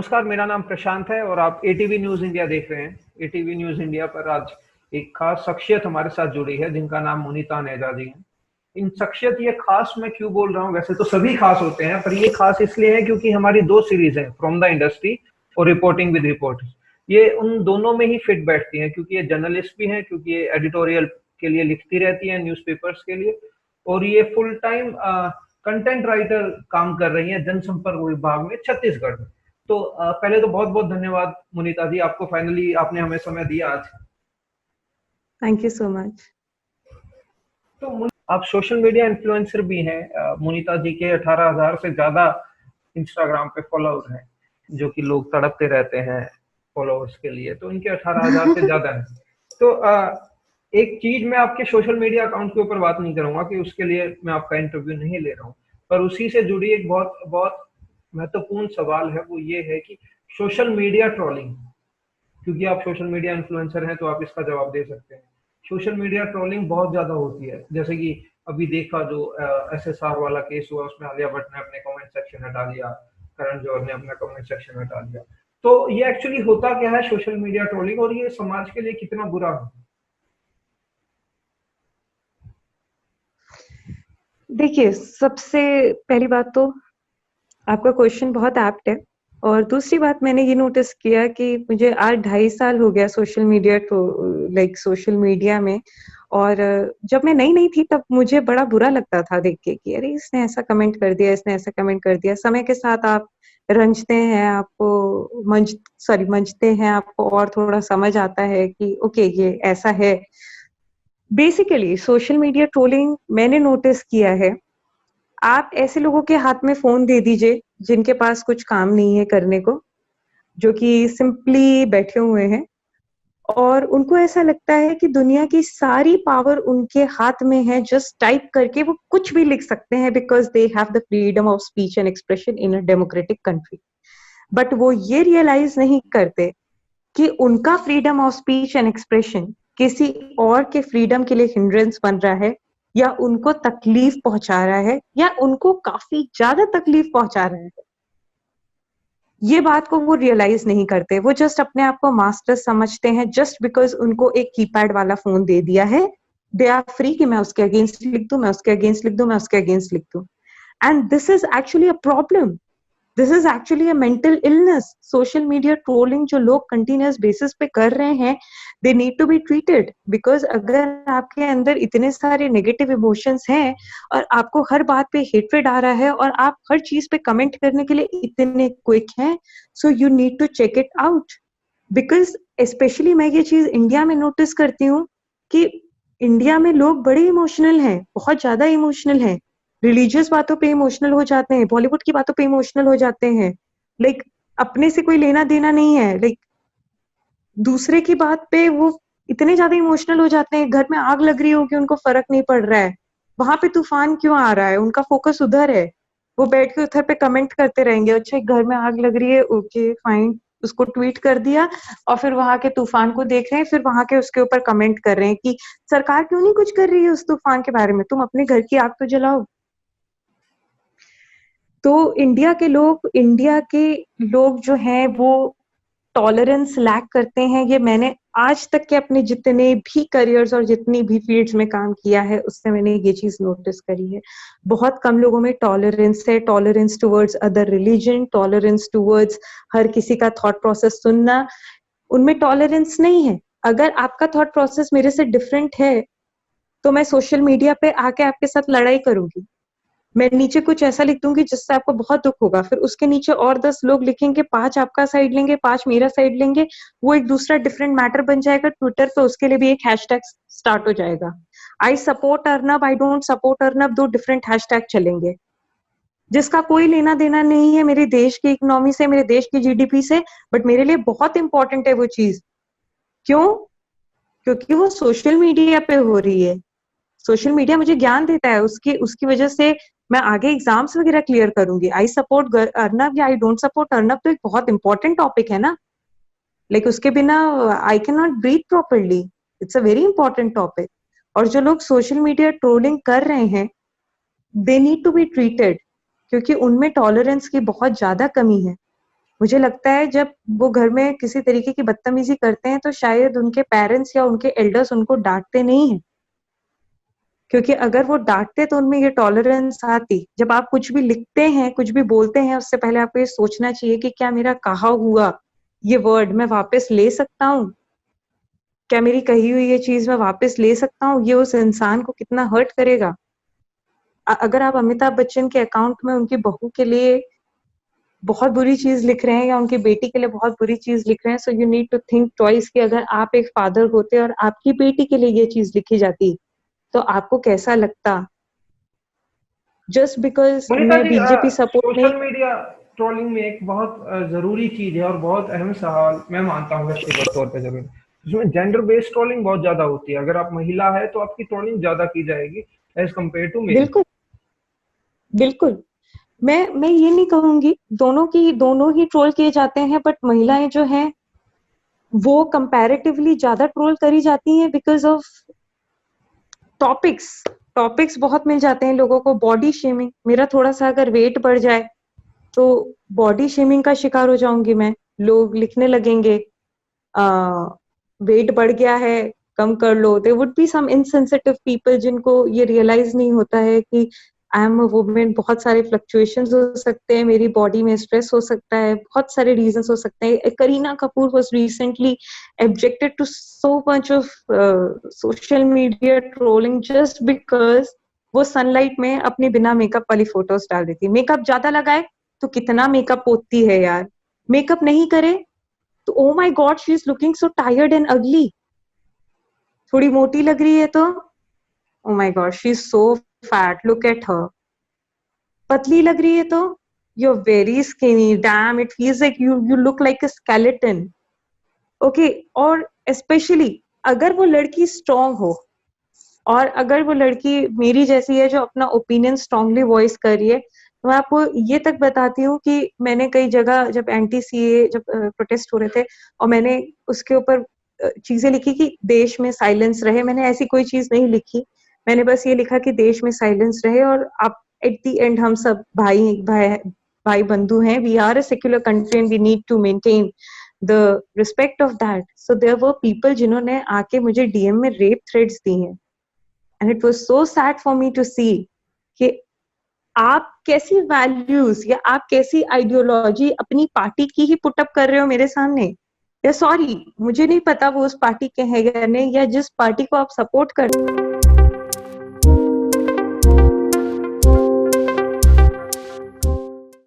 नमस्कार, मेरा नाम प्रशांत है और आप एटीवी न्यूज़ इंडिया देख रहे हैं। एटीवी न्यूज़ इंडिया पर आज एक खास शख्सियत हमारे साथ जुड़ी है जिनका नाम मुनीता नेजा जी है। इन शख्सियत ये खास मैं क्यों बोल रहा हूँ, वैसे तो सभी खास होते हैं पर ये खास इसलिए है क्योंकि हमारी 2 सीरीज़ हैं, फ्रॉम द इंडस्ट्री और रिपोर्टिंग विद रिपोर्टर्स। ये उन दोनों में ही फिट बैठती हैं क्योंकि ये जर्नलिस्ट भी हैं, क्योंकि ये एडिटोरियल के लिए लिखती रहती हैं न्यूज़पेपर्स के लिए, और ये फुल टाइम कंटेंट राइटर काम कर रही हैं जनसंपर्क विभाग में छत्तीसगढ़ में। तो पहले तो बहुत-बहुत धन्यवाद मुनीता जी, आपको फाइनली आपने हमें समय दिया आज। Thank you so much. तो आप सोशल मीडिया इन्फ्लुएंसर भी हैं। मुनीता जी के 18,000 से ज्यादा इंस्टाग्राम पे फॉलोअर हैं, जो कि लोग तड़पते रहते हैं फॉलोअर्स के लिए, तो इनके 18,000 से ज्यादा हैं। तो एक चीज मैं आपके सोशल मीडिया अकाउंट के ऊपर बात नहीं करूंगा कि उसके लिए मैं आपका इंटरव्यू नहीं ले रहा हूँ, पर उसी से जुड़ी एक बहुत बहुत महत्वपूर्ण सवाल है, वो ये है कि सोशल मीडिया ट्रोलिंग, क्योंकि आप सोशल मीडिया इन्फ्लुएंसर हैं तो आप इसका जवाब दे सकते हैं। सोशल मीडिया ट्रोलिंग बहुत ज्यादा होती है, जैसे कि अभी देखा जो एसएसआर वाला केस हुआ, उसमें आलिया भट्ट ने अपने कमेंट सेक्शन हटा दिया, करण जौहर ने अपना कमेंट सेक्शन हटा दिया। तो ये एक्चुअली होता क्या है सोशल मीडिया ट्रोलिंग, और ये समाज के लिए कितना बुरा है? देखिए, सबसे पहली बात तो आपका क्वेश्चन बहुत एप्ट है, और दूसरी बात मैंने ये नोटिस किया कि मुझे आज 2.5 साल हो गया सोशल मीडिया में, और जब मैं नई थी तब मुझे बड़ा बुरा लगता था देख के कि अरे इसने ऐसा कमेंट कर दिया, इसने ऐसा कमेंट कर दिया। समय के साथ आप रंजते हैं, आपको मंझते हैं, आपको और थोड़ा समझ आता है कि ओके ये ऐसा है। बेसिकली सोशल मीडिया ट्रोलिंग मैंने नोटिस किया है, आप ऐसे लोगों के हाथ में फोन दे दीजिए जिनके पास कुछ काम नहीं है करने को, जो कि सिंपली बैठे हुए हैं, और उनको ऐसा लगता है कि दुनिया की सारी पावर उनके हाथ में है। जस्ट टाइप करके वो कुछ भी लिख सकते हैं because they have the freedom of speech and expression in a democratic country. But वो ये रियलाइज नहीं करते कि उनका freedom of speech and expression किसी और के फ्रीडम के लिए हिंड्रेंस बन रहा है, या उनको तकलीफ पहुंचा रहा है, या उनको काफी ज्यादा तकलीफ पहुंचा रहा है। ये बात को वो रियलाइज नहीं करते। वो जस्ट अपने आप को मास्टर समझते हैं जस्ट बिकॉज उनको एक कीपैड वाला फोन दे दिया है। दे आर फ्री कि मैं उसके अगेंस्ट लिख दूं, मैं उसके अगेंस्ट लिख दूं, मैं उसके अगेंस्ट लिख दूं। And this is actually a problem, this is actually a mental illness. Social media trolling जो लोग कंटिन्यूअस बेसिस पे कर रहे हैं, they need to be treated, because अगर आपके अंदर इतने सारे नेगेटिव इमोशंस हैं और आपको हर बात पे हेट्रेड आ रहा है और आप हर चीज पे कमेंट करने के लिए इतने क्विक हैं, so you need to check it out. Because specially मैं ये चीज इंडिया में नोटिस करती हूँ कि इंडिया में लोग बड़े इमोशनल हैं, बहुत ज्यादा इमोशनल हैं। रिलीजियस बातों पे इमोशनल हो जाते हैं, बॉलीवुड की बातों पे इमोशनल हो जाते हैं। लाइक अपने से कोई लेना देना नहीं है, लाइक दूसरे की बात पे वो इतने ज्यादा इमोशनल हो जाते हैं। घर में आग लग रही होगी, उनको फर्क नहीं पड़ रहा है वहां पे तूफान क्यों आ रहा है, उनका फोकस उधर है। वो बैठ के उधर पे कमेंट करते रहेंगे, अच्छा घर में आग लग रही है, ओके फाइन, उसको ट्वीट कर दिया, और फिर वहां के तूफान को देख रहे हैं, फिर वहां के उसके ऊपर कमेंट कर रहे हैं कि सरकार क्यों नहीं कुछ कर रही है उस तूफान के बारे में, तुम अपने घर की आग तो जलाओ। तो इंडिया के लोग जो हैं वो टॉलरेंस लैक करते हैं। ये मैंने आज तक के अपने जितने भी करियर्स और जितनी भी फील्ड्स में काम किया है उससे मैंने ये चीज नोटिस करी है। बहुत कम लोगों में टॉलरेंस है, tolerance towards other religion, tolerance towards हर किसी का थॉट प्रोसेस सुनना, उनमें टॉलरेंस नहीं है। अगर आपका थॉट प्रोसेस मेरे से डिफरेंट है तो मैं सोशल मीडिया पे आके आपके साथ लड़ाई करूंगी, मैं नीचे कुछ ऐसा लिख दूंगी जिससे आपको बहुत दुख होगा, फिर उसके नीचे और 10 लोग लिखेंगे, 5 आपका साइड लेंगे, 5 मेरा साइड लेंगे, वो एक दूसरा डिफरेंट मैटर बन जाएगा। ट्विटर पे उसके लिए भी एक हैशटैग स्टार्ट हो जाएगा, I support Arnab, I don't support Arnab, 2 different hashtag चलेंगे जिसका कोई लेना देना नहीं है मेरे देश की इकोनॉमी से, मेरे देश की जीडीपी से, बट मेरे लिए बहुत इंपॉर्टेंट है वो चीज। क्यों? क्योंकि वो सोशल मीडिया पे हो रही है। सोशल मीडिया मुझे ज्ञान देता है, उसकी वजह से मैं आगे एग्जाम्स वगैरह क्लियर करूंगी। आई सपोर्ट अर्नब या आई डोंट सपोर्ट अर्नब तो एक बहुत इंपॉर्टेंट टॉपिक है ना, लाइक उसके बिना I can not breathe properly, it's a very important topic. और जो लोग सोशल मीडिया ट्रोलिंग कर रहे हैं, they need to be treated, क्योंकि उनमें टॉलरेंस की बहुत ज्यादा कमी है। मुझे लगता है जब वो घर में किसी तरीके की बदतमीजी करते हैं तो शायद उनके पेरेंट्स या उनके एल्डर्स उनको डांटते नहीं है, क्योंकि अगर वो डांटते तो उनमें ये टॉलरेंस आती। जब आप कुछ भी लिखते हैं, कुछ भी बोलते हैं, उससे पहले आपको ये सोचना चाहिए कि क्या मेरा कहा हुआ ये वर्ड मैं वापस ले सकता हूँ, क्या मेरी कही हुई ये चीज मैं वापस ले सकता हूँ, ये उस इंसान को कितना हर्ट करेगा। अगर आप अमिताभ बच्चन के अकाउंट में उनकी बहू के लिए बहुत बुरी चीज लिख रहे हैं या उनकी बेटी के लिए बहुत बुरी चीज लिख रहे हैं, so you need to think twice कि अगर आप एक फादर होते और आपकी बेटी के लिए ये चीज लिखी जाती तो आपको कैसा लगता। जस्ट बिकॉज मोनिका मैं जी, बीजेपी सपोर्ट नहीं। सोशल मीडिया ट्रोलिंग में एक बहुत जरूरी चीज है और बहुत अहम सवाल मैं मानता हूँ व्यक्तिगत तौर पे जरूर, जिसमें जेंडर बेस्ड ट्रोलिंग बहुत ज्यादा होती है। अगर आप महिला है तो आपकी ट्रोलिंग ज्यादा की जाएगी एज कम्पेयर टू मेल। बिल्कुल बिल्कुल, मैं ये नहीं कहूंगी, दोनों ही ट्रोल किए जाते हैं, बट महिलाएं जो हैं वो कंपैरेटिवली ज्यादा ट्रोल करी जाती हैं बिकॉज ऑफ टॉपिक्स बहुत मिल जाते हैं लोगों को। बॉडी शेमिंग, मेरा थोड़ा सा अगर वेट बढ़ जाए तो बॉडी शेमिंग का शिकार हो जाऊंगी मैं। लोग लिखने लगेंगे वेट बढ़ गया है, कम कर लो। There would be some insensitive people जिनको ये रियलाइज नहीं होता है कि आई एम अ वुमेन, बहुत सारे फ्लक्चुएशंस हो सकते हैं, मेरी बॉडी में स्ट्रेस हो सकता है, बहुत सारे रीजंस हो सकते हैं। Kareena Kapoor was recently objected to so much of social media trolling just because वो सनलाइट में अपने बिना मेकअप वाली फोटोज डाल देती है। मेकअप ज्यादा लगाए तो कितना मेकअप पोतती है यार, मेकअप नहीं करे तो oh my God she is looking so tired and ugly. थोड़ी मोटी लग रही है तो oh my God she is so fat, look at her. पतली लग रही है तो you are very skinny, damn it feels like you look like a skeleton. Okay, और स्पेशली अगर वो लड़की स्ट्रांग हो और अगर वो लड़की मेरी जैसी है जो अपना ओपिनियन स्ट्रांगली वॉइस कर रही है, तो मैं आपको ये तक बताती हूँ कि मैंने कई जगह जब एंटी सीए जब प्रोटेस्ट हो रहे थे और मैंने उसके ऊपर चीजें लिखी कि देश में साइलेंस रहे, मैंने ऐसी कोई चीज नहीं लिखी। मैंने बस ये लिखा कि देश में साइलेंस रहे और आप एट द एंड हम सब भाई बंधु हैं। We are a secular country and we need to maintain the respect of that. So there were people जिन्होंने आके मुझे डीएम में रेप थ्रेट्स दी हैं and it was so sad for me to see कि आप कैसी वैल्यूज या आप कैसी आइडियोलॉजी अपनी पार्टी की ही पुटअप कर रहे हो मेरे सामने। या सॉरी, मुझे नहीं पता वो उस पार्टी के हैं या नहीं, या जिस पार्टी को आप सपोर्ट कर